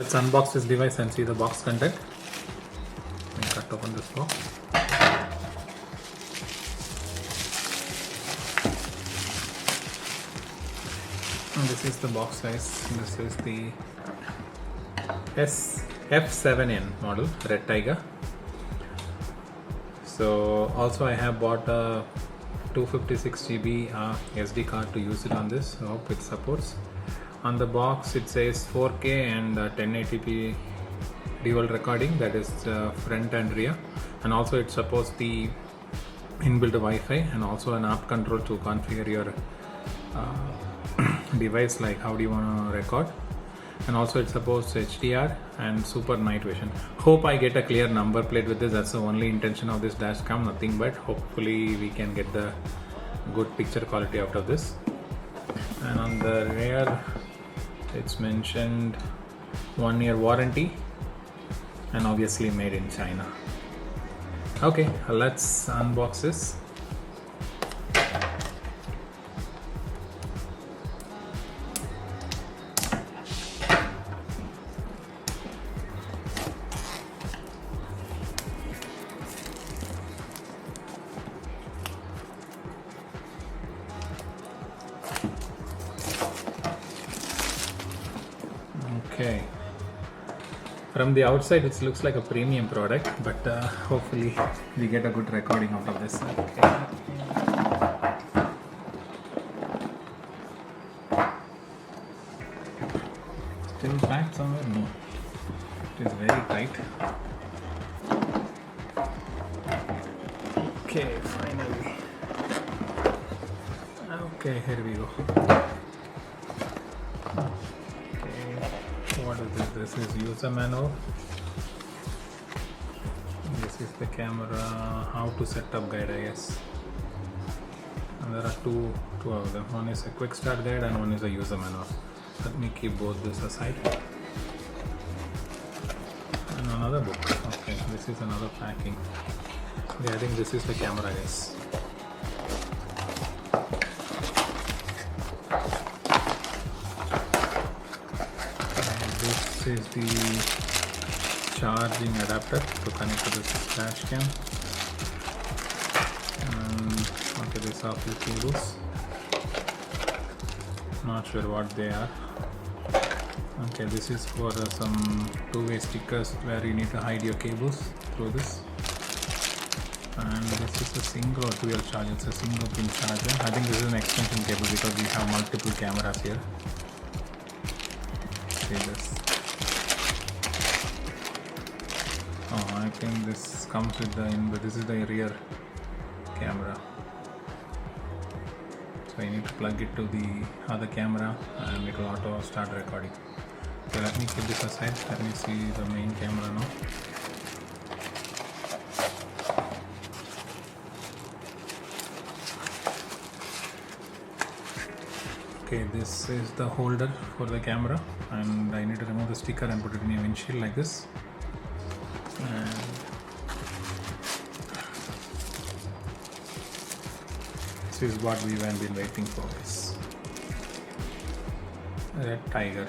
Let's unbox this device and see the box content. Let me cut open this box. And this is the box size. This is the F7N model, REDTIGER. So also I have bought a 256 GB SD card to use it on this. I hope it supports. On the box it says 4K and 1080p dual recording, that is front and rear, and also it supports the inbuilt Wi-Fi and also an app control to configure your device, like how do you want to record, and also it supports HDR and super night vision. Hope I get a clear number plate with this. That's the only intention of this dash cam, nothing but hopefully we can get the good picture quality out of this. And on the rear it's mentioned 1 year warranty and obviously made in China. Okay, let's unbox this. Okay, from the outside it looks like a premium product, but hopefully we get a good recording out of this. Okay. Still packed somewhere? No, it is very tight. Okay, finally. Okay, here we go. What is this? This is user manual. This is the camera how to set up guide, I guess. And there are two of them. One is a quick start guide and one is a user manual. Let me keep both this aside. And another book. Okay, this is another packing. Okay, I think this is the camera, guys. This is the charging adapter to connect to this dash cam. Okay, these are few cables. Not sure what they are. Okay, this is for some two-way stickers where you need to hide your cables through this. And this is a single or dual charge. It's a single pin charger. I think this is an extension cable because we have multiple cameras here. See this. Oh, I think this comes with the but this is the rear camera. So you need to plug it to the other camera and it will auto start recording. So let me keep this aside. Let me see the main camera now. Okay, this is the holder for the camera, and I need to remove the sticker and put it in your windshield like this. And this is what we have been waiting for, this REDTIGER.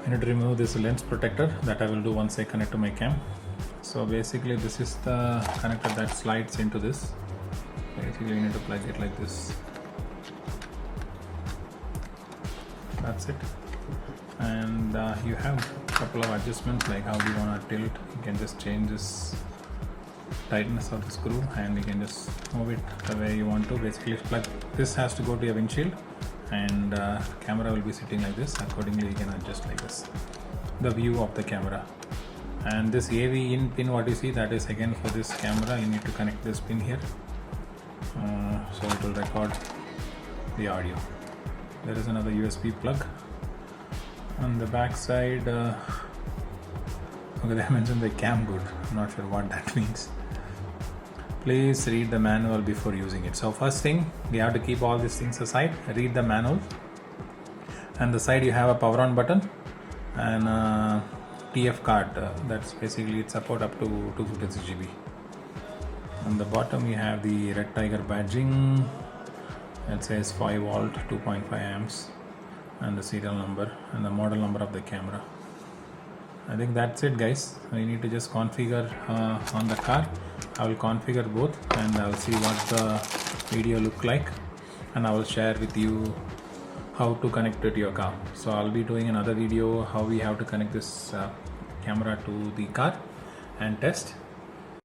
I need to remove this lens protector. That I will do once I connect to my cam. So basically this is the connector that slides into this. Basically you need to plug it like this. That's it. And you have a couple of adjustments, like how do you want to tilt. You can just change this tightness of the screw and you can just move it the way you want to. Basically plug this has to go to your windshield, and camera will be sitting like this. Accordingly you can adjust like this the view of the camera. And this AV in pin, what you see, that is again for this camera. You need to connect this pin here, so it will record the audio. There is another USB plug. On the back side, okay, they mentioned the cam good. I'm not sure what that means. Please read the manual before using it. So first thing, we have to keep all these things aside, read the manual. And the side you have a power on button and TF card. That's basically it support up to 256 GB. On the bottom you have the REDTIGER badging, It says 5 volt 2.5 amps and the serial number and the model number of the camera. I think that's it, guys. We need to just configure on the car. I will configure both and I'll see what the video look like, and I will share with you how to connect it to your car. So I'll be doing another video how we have to connect this camera to the car and test.